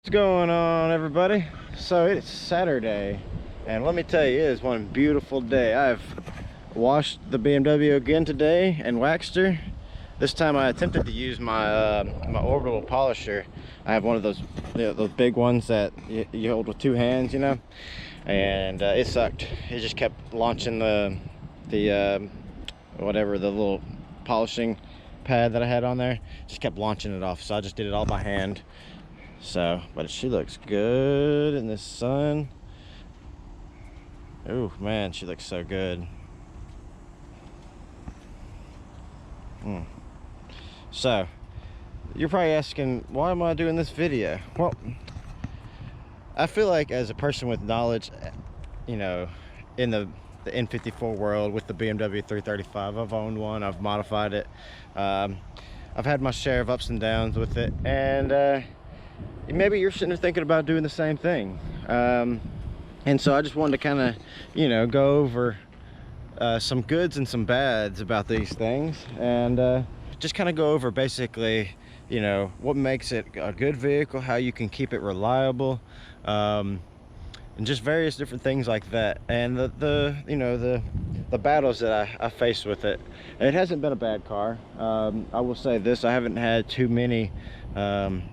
What's going on, everybody? So it's Saturday, and let me tell you, it is one beautiful day. I've washed the BMW again today and waxed her. This time I attempted to use my my orbital polisher. I have one of those, those big ones that you hold with two hands, and it sucked. It just kept launching the whatever, the little polishing pad that I had on there. Just kept launching it off, so I just did it all by hand. So, but she looks good in the sun. Oh man, she looks so good. So, you're probably asking, why am I doing this video? Well, I feel like as a person with knowledge, in the N54 world with the BMW 335, I've owned one, I've modified it. I've had my share of ups and downs with it, and maybe you're sitting there thinking about doing the same thing. And so I just wanted to kind of, go over some goods and some bads about these things, and just kind of go over basically, what makes it a good vehicle, how you can keep it reliable, and just various different things like that. And the battles that I faced with it. It hasn't been a bad car. I will say this: I haven't had too many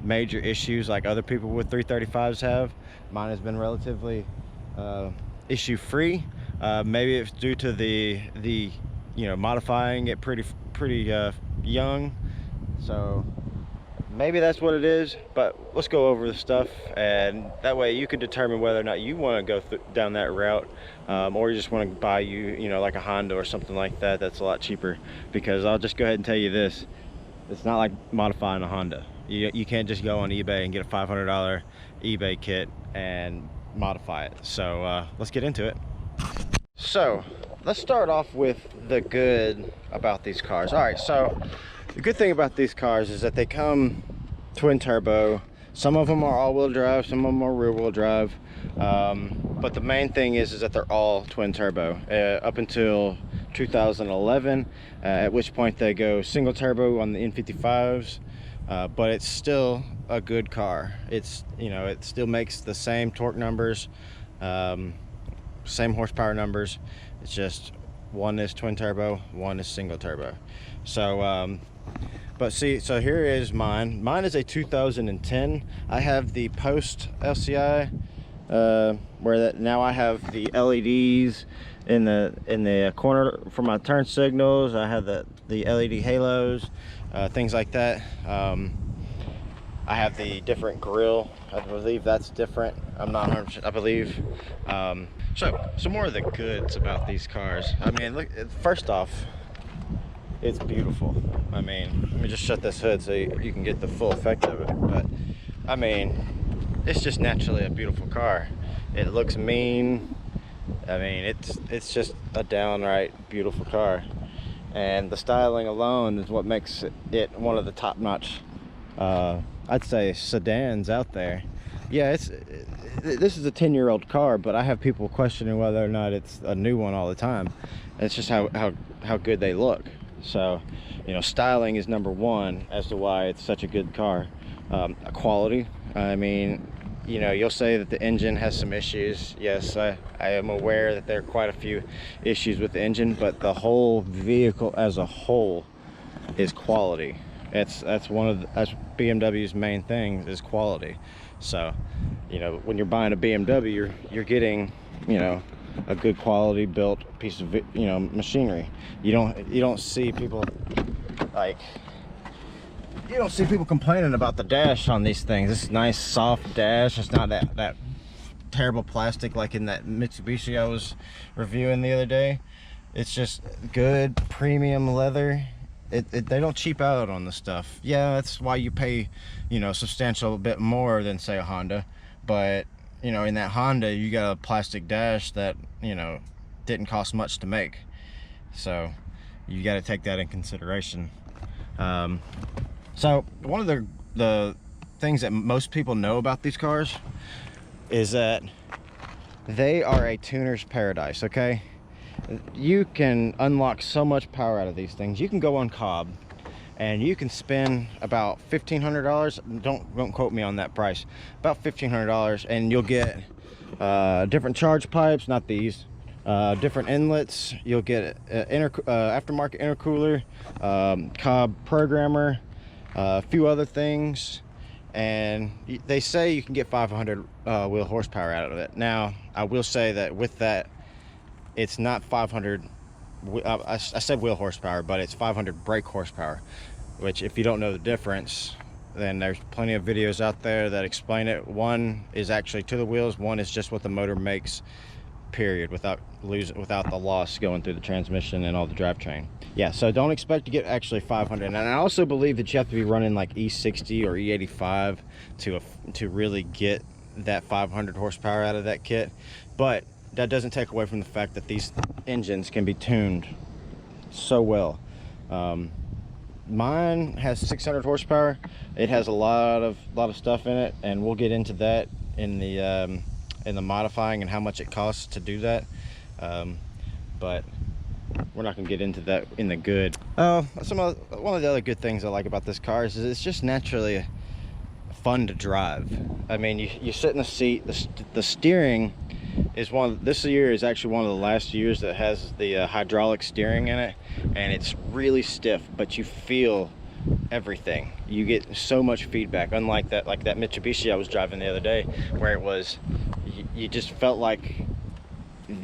major issues like other people with 335s have. Mine has been relatively issue free. Maybe it's due to the modifying it pretty young, so maybe that's what it is. But let's go over the stuff, and that way you can determine whether or not you want to go down that route, or you just want to buy like a Honda or something like that. That's a lot cheaper, because I'll just go ahead and tell you this: it's not like modifying a Honda. You can't just go on eBay and get a $500 eBay kit and modify it. So let's get into it. So let's start off with the good about these cars. All right, so the good thing about these cars is that they come twin turbo. Some of them are all-wheel drive, some of them are rear-wheel drive, but the main thing is that they're all twin turbo up until 2011, at which point they go single turbo on the N55s. But it's still a good car. It's it still makes the same torque numbers, same horsepower numbers. It's just one is twin turbo, one is single turbo. So but see, so here is mine is a 2010. I have the post LCI, where that now I have the LEDs in the corner for my turn signals. I have the LED halos, things like that. I have the different grille. I believe that's different. I'm not 100%, I believe. So some more of the goods about these cars. I mean, look, first off, it's beautiful. I mean, let me just shut this hood so you can get the full effect of it. But I mean, it's just naturally a beautiful car. It looks mean. I mean, it's just a downright beautiful car, and the styling alone is what makes it one of the top-notch, I'd say, sedans out there. Yeah, this is a 10-year-old car, but I have people questioning whether or not it's a new one all the time. It's just how good they look. So, styling is number one as to why it's such a good car. Quality, I mean, you'll say that the engine has some issues. Yes, I am aware that there are quite a few issues with the engine, but the whole vehicle as a whole is quality. That's BMW's main thing, is quality. So, when you're buying a BMW, you're getting, a good quality built piece of, machinery. You don't see people complaining about the dash on these things. This is nice soft dash. It's not that terrible plastic like in that Mitsubishi I was reviewing the other day. It's just good premium leather. They don't cheap out on the stuff. Yeah, that's why you pay, a substantial bit more than, say, a Honda. But in that Honda, you got a plastic dash that didn't cost much to make. So you got to take that in consideration. So one of the things that most people know about these cars is that they are a tuner's paradise. Okay, you can unlock so much power out of these things. You can go on Cobb and you can spend about $1,500. Don't quote me on that price. About $1,500, and you'll get different charge pipes, not these, different inlets. You'll get aftermarket intercooler, Cobb programmer, a few other things, and they say you can get 500 wheel horsepower out of it. Now, I will say that with that, it's not 500. I said wheel horsepower, but it's 500 brake horsepower, which, if you don't know the difference, then there's plenty of videos out there that explain it. One is actually to the wheels, one is just what the motor makes, period, without the loss going through the transmission and all the drivetrain. Yeah, so don't expect to get actually 500. And I also believe that you have to be running like E60 or E85 to really get that 500 horsepower out of that kit. But that doesn't take away from the fact that these engines can be tuned so well. Mine has 600 horsepower. It has a lot of stuff in it, and we'll get into that in the modifying and how much it costs to do that. But we're not gonna get into that in the good. One of the other good things I like about this car is it's just naturally fun to drive. I mean, you sit in the seat. The steering is this year is actually one of the last years that has the hydraulic steering in it, and it's really stiff, but you feel everything. You get so much feedback, unlike that Mitsubishi I was driving the other day, where it was you just felt like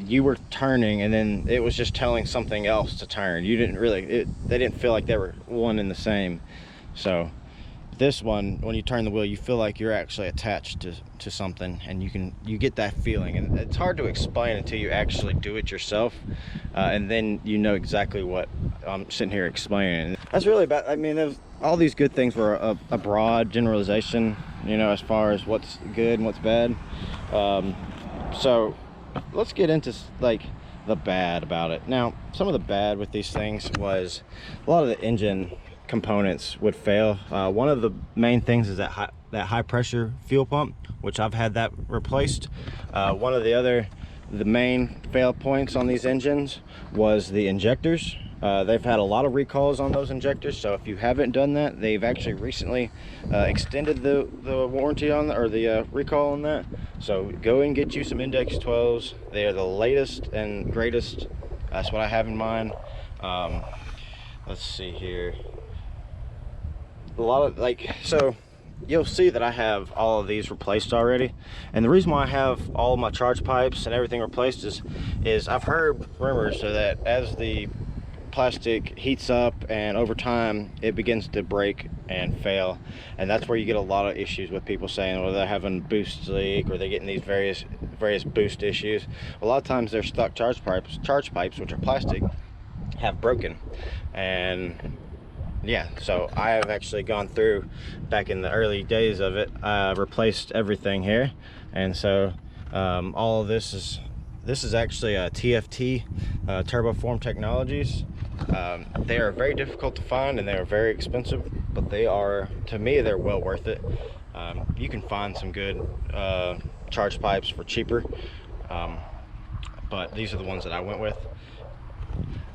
you were turning and then it was just telling something else to turn. You didn't really they didn't feel like they were one and the same. So this one, when you turn the wheel, you feel like you're actually attached to something, and you get that feeling, and it's hard to explain until you actually do it yourself, and then you know exactly what I'm sitting here explaining. That's really about, I mean, all these good things were a broad generalization, you know, as far as what's good and what's bad. So let's get into like the bad about it. Now, some of the bad with these things was a lot of the engine components would fail. One of the main things is that high pressure fuel pump, which I've had that replaced. One of the main fail points on these engines was the injectors. They've had a lot of recalls on those injectors, so if you haven't done that, they've actually recently extended the warranty on or the recall on that. So go and get you some Index 12s. They are the latest and greatest. That's what I have in mind. Let's see here. A lot of so you'll see that I have all of these replaced already, and the reason why I have all of my charge pipes and everything replaced is I've heard rumors so that as the plastic heats up and over time it begins to break and fail, and that's where you get a lot of issues with people saying, well, they're having boost leak or they're getting these various boost issues. A lot of times their stock charge pipes, which are plastic, have broken. And yeah, so I have actually gone through, back in the early days of it, replaced everything here. And so all of this is actually a TFT, Turboform Technologies. They are very difficult to find and they are very expensive, but they are, to me, they're well worth it. You can find some good charge pipes for cheaper, but these are the ones that I went with.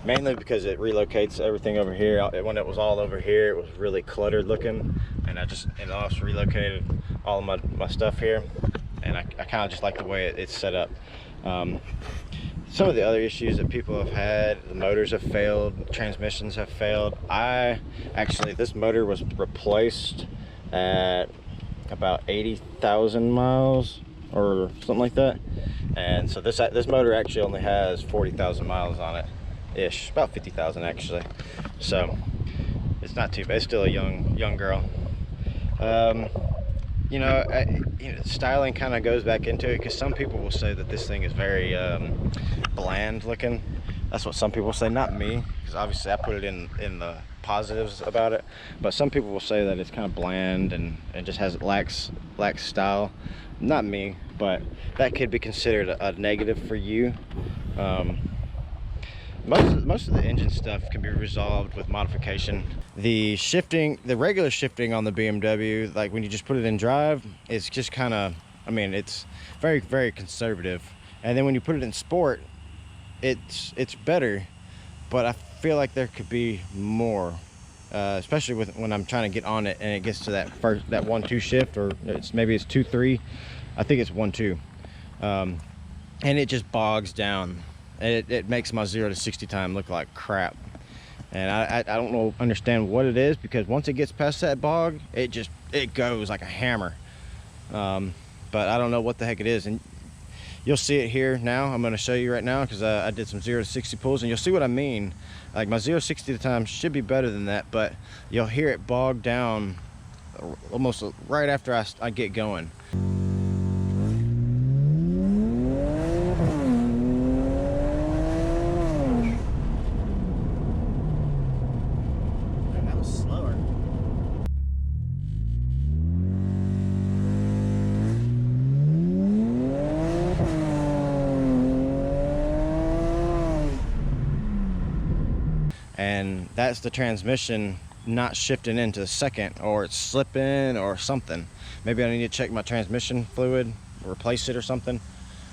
Mainly because it relocates everything over here. When it was all over here, it was really cluttered looking, and I just relocated all of my stuff here, and I kind of just like the way it's set up. Some of the other issues that people have had, the motors have failed, transmissions have failed. This motor was replaced at about 80,000 miles or something like that, and so this motor actually only has 40,000 miles on it. Ish, about 50,000 actually, so it's not too bad. It's still a young girl. Styling kind of goes back into it, because some people will say that this thing is very bland looking. That's what some people say, not me, because obviously I put it in the positives about it, but some people will say that it's kind of bland and just lacks style. Not me, but that could be considered a negative for you. Most of the engine stuff can be resolved with modification. The regular shifting on the BMW, like when you just put it in drive, it's just kind of, I mean, it's very, very conservative. And then when you put it in sport, it's better, but I feel like there could be more especially when I'm trying to get on it and it gets to that 1-2 shift, or maybe it's 2-3. I think it's 1-2, and it just bogs down, and it makes my 0 to 60 time look like crap. And I don't understand what it is, because once it gets past that bog, it goes like a hammer. But I don't know what the heck it is, and you'll see it here now. I'm going to show you right now, because I did some 0 to 60 pulls, and you'll see what I mean. Like, my 0 to 60 time should be better than that, but you'll hear it bog down almost right after I get going. That was slower. And that's the transmission not shifting into second, or it's slipping or something. Maybe I need to check my transmission fluid, replace it or something.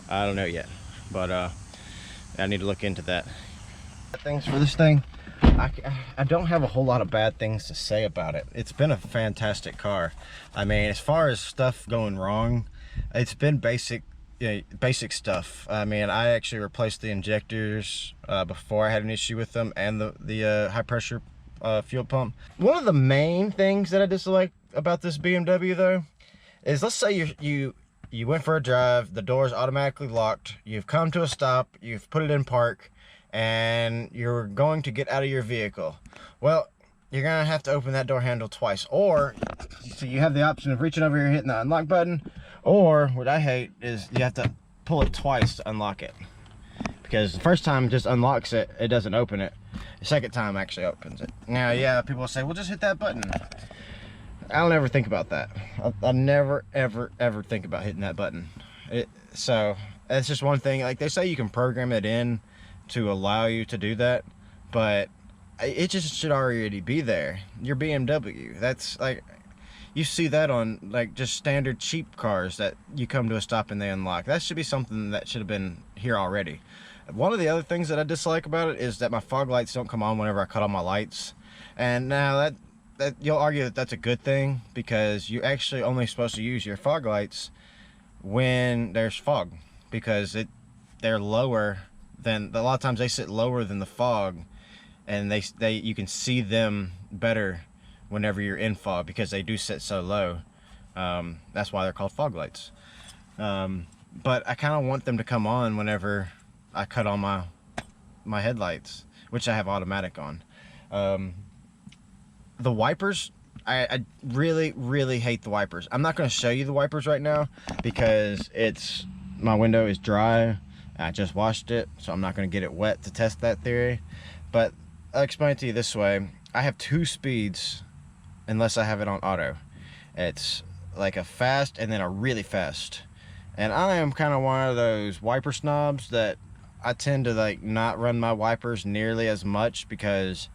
I don't know yet, but I need to look into that. Things for this thing, I don't have a whole lot of bad things to say about it. It's been a fantastic car. I mean, as far as stuff going wrong, it's been basic stuff. I mean, I actually replaced the injectors before I had an issue with them, and the high pressure fuel pump. One of the main things that I dislike about this BMW though is, let's say you went for a drive, the door's automatically locked, you've come to a stop, you've put it in park, and you're going to get out of your vehicle. Well, you're gonna have to open that door handle twice, or so you have the option of reaching over here, hitting the unlock button, or what I hate is you have to pull it twice to unlock it, because the first time just unlocks it, it doesn't open it. The second time actually opens it. Now, yeah, people will say, well, just hit that button. I don't ever think about that. I never ever think about hitting that button. So that's just one thing. Like, they say you can program it in to allow you to do that, but it just should already be there. Your BMW, that's like, you see that on like just standard cheap cars that you come to a stop and they unlock. That should be something that should have been here already. One of the other things that I dislike about it is that my fog lights don't come on whenever I cut on my lights. And now that you'll argue that that's a good thing, because you're actually only supposed to use your fog lights when there's fog, because they're lower than, a lot of times they sit lower than the fog, and you can see them better whenever you're in fog, because they do sit so low. That's why they're called fog lights. But I kind of want them to come on whenever I cut on my headlights, which I have automatic on. The wipers, I really hate the wipers. I'm not going to show you the wipers right now, because my window is dry. I just washed it, so I'm not going to get it wet to test that theory. But I'll explain it to you this way. I have 2 speeds unless I have it on auto. It's like a fast and then a really fast. And I am kind of one of those wiper snobs that I tend to like not run my wipers nearly as much, because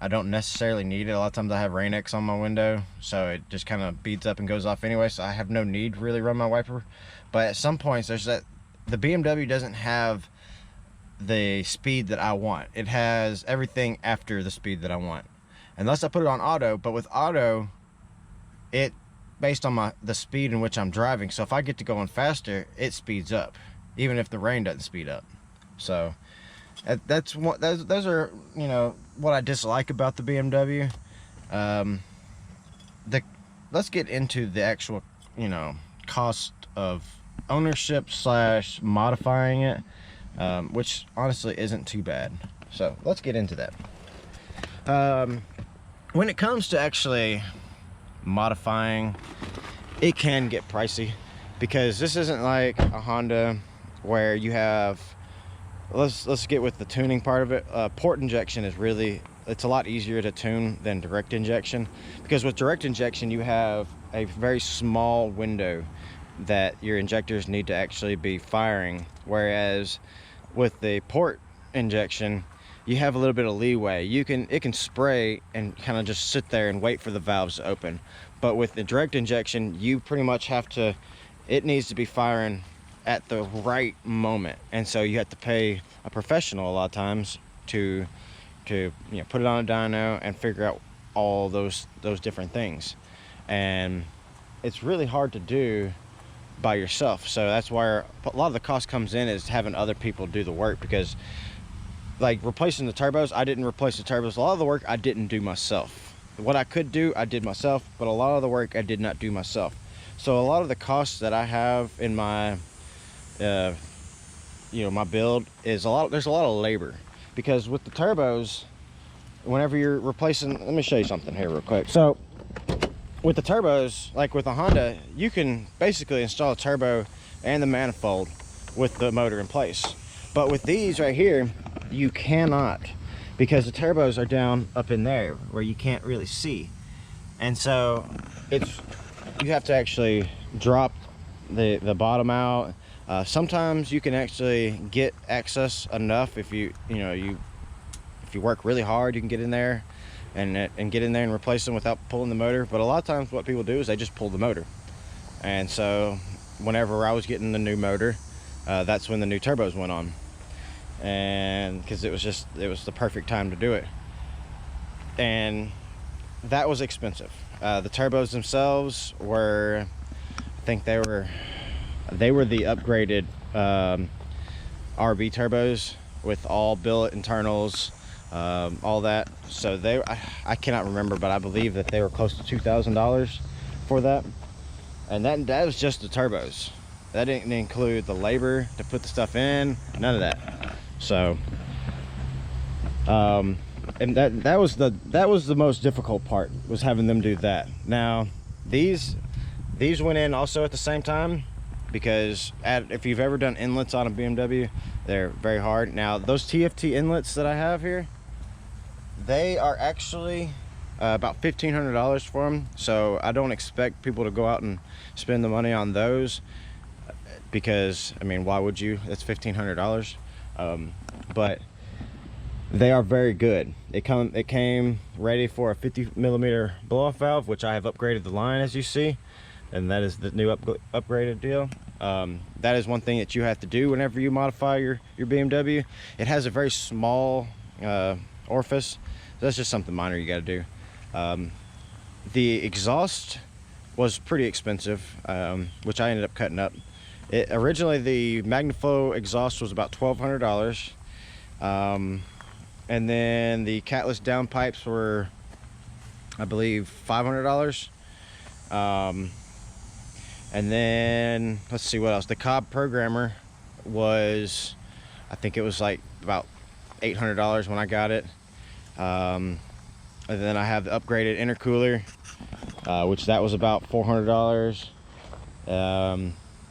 I don't necessarily need it. A lot of times I have Rain-X on my window, so it just kind of beads up and goes off anyway, so I have no need to really run my wiper. But at some points, the BMW doesn't have the speed that I want. It has everything after the speed that I want, unless I put it on auto. But with auto, it based on the speed in which I'm driving, so if I get to going faster, it speeds up, even if the rain doesn't speed up. So those are, you know, what I dislike about the BMW. Let's get into the actual, you know, cost of ownership / modifying it, which honestly isn't too bad. So let's get into that. When it comes to actually modifying, it can get pricey, because this isn't like a Honda where you have, let's get with the tuning part of it. Port injection is it's a lot easier to tune than direct injection, because with direct injection you have a very small window that your injectors need to actually be firing, whereas with the port injection you have a little bit of leeway. It can spray and kind of just sit there and wait for the valves to open. But with the direct injection, you pretty much have to, it needs to be firing at the right moment, and so you have to pay a professional a lot of times to you know, put it on a dyno and figure out all those different things, and it's really hard to do by yourself. So that's where a lot of the cost comes in, is having other people do the work, because like replacing the turbos, I didn't replace the turbos. A lot of the work I didn't do myself. What I could do, I did myself, but a lot of the work I did not do myself. So a lot of the costs that I have in my my build is there's a lot of labor, because with the turbos, whenever you're replacing, let me show you something here real quick. So with the turbos, like with a Honda, you can basically install a turbo and the manifold with the motor in place. But with these right here, you cannot, because the turbos are down up in there where you can't really see. And so you have to actually drop the bottom out. Sometimes you can actually get access enough if you work really hard, you can get in there and get in there and replace them without pulling the motor. But a lot of times what people do is they just pull the motor. And so whenever I was getting the new motor, that's when the new turbos went on, and because it was the perfect time to do it. And that was expensive. The turbos themselves were, I think they were the upgraded RB turbos with all billet internals, all that. So I cannot remember, but I believe that they were close to $2,000 for that. And that was just the turbos. That didn't include the labor to put the stuff in, none of that. So and that was the most difficult part, was having them do that. Now these went in also at the same time, because if you've ever done inlets on a BMW, they're very hard. Now those TFT inlets that I have here, they are actually about $1,500 for them. So I don't expect people to go out and spend the money on those, because I mean, why would you? That's $1,500. But they are very good. It came ready for a 50mm blow-off valve, which I have upgraded the line, as you see, and that is the new upgraded deal. That is one thing that you have to do whenever you modify your BMW. It has a very small orifice. That's just something minor you got to do. The exhaust was pretty expensive, which I ended up cutting up. Originally the MagnaFlow exhaust was about $1,200, and then the catless downpipes were, I believe, $500. And then let's see what else. The Cobb programmer was, I think it was like about $800 when I got it. And then I have the upgraded intercooler, which that was about $400.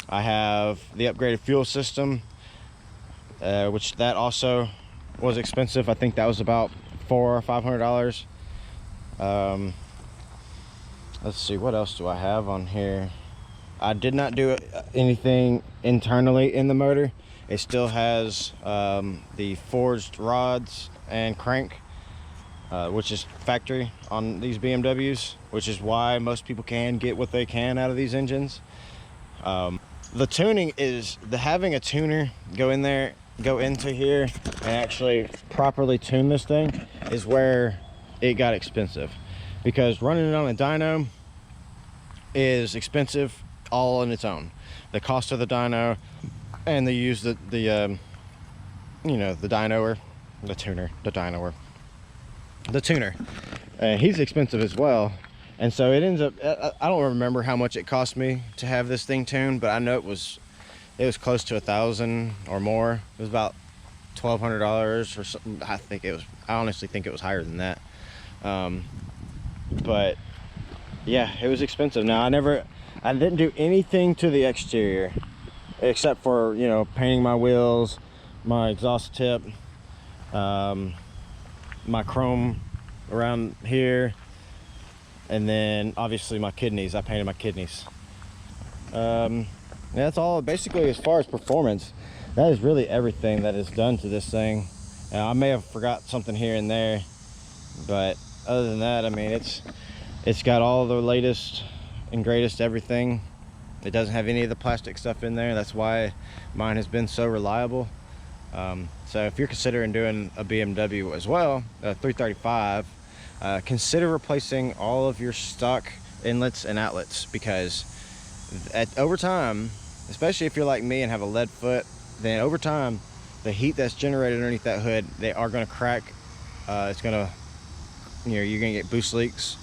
I have the upgraded fuel system, which that also was expensive. I think that was about $400 or $500. Let's see, what else do I have on here? I did not do anything internally in the motor. It still has the forged rods and crank, which is factory on these BMWs, which is why most people can get what they can out of these engines. The tuning is, having a tuner go into here and actually properly tune this thing is where it got expensive, because running it on a dyno is expensive all on its own. The cost of the dyno, and they use the dynoer, the tuner. He's expensive as well. And so it ends up, I don't remember how much it cost me to have this thing tuned, but I know it was close to $1,000 or more. It was about $1,200 or something. I honestly think it was higher than that. But yeah, it was expensive. Now I didn't do anything to the exterior except for, painting my wheels, my exhaust tip, my chrome around here, and then obviously my kidneys. I painted my kidneys. That's all. Basically, as far as performance, that is really everything that is done to this thing. I may have forgot something here and there, but other than that, I mean, it's got all the latest and greatest everything. It doesn't have any of the plastic stuff in there. That's why mine has been so reliable. So if you're considering doing a BMW as well, a 335, consider replacing all of your stock inlets and outlets, because over time, especially if you're like me and have a lead foot, then over time the heat that's generated underneath that hood, they are going to crack. It's going to, you know, you're going to get boost leaks,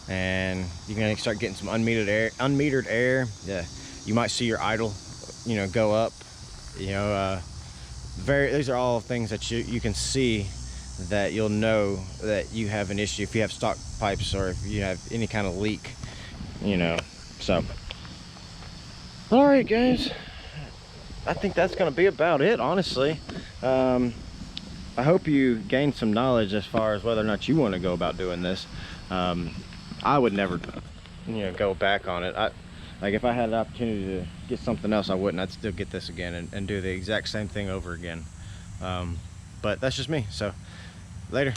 and you're going to start getting some unmetered air. Yeah, you might see your idle, you know, go up. You know, these are all things that you can see that you'll know that you have an issue if you have stock pipes, or if you have any kind of leak, you know. So all right guys, I think that's going to be about it, honestly. I hope you gained some knowledge as far as whether or not you want to go about doing this. I would never, you know, go back on it. Like if I had the opportunity to get something else, I wouldn't. I'd still get this again and do the exact same thing over again. But that's just me. So later.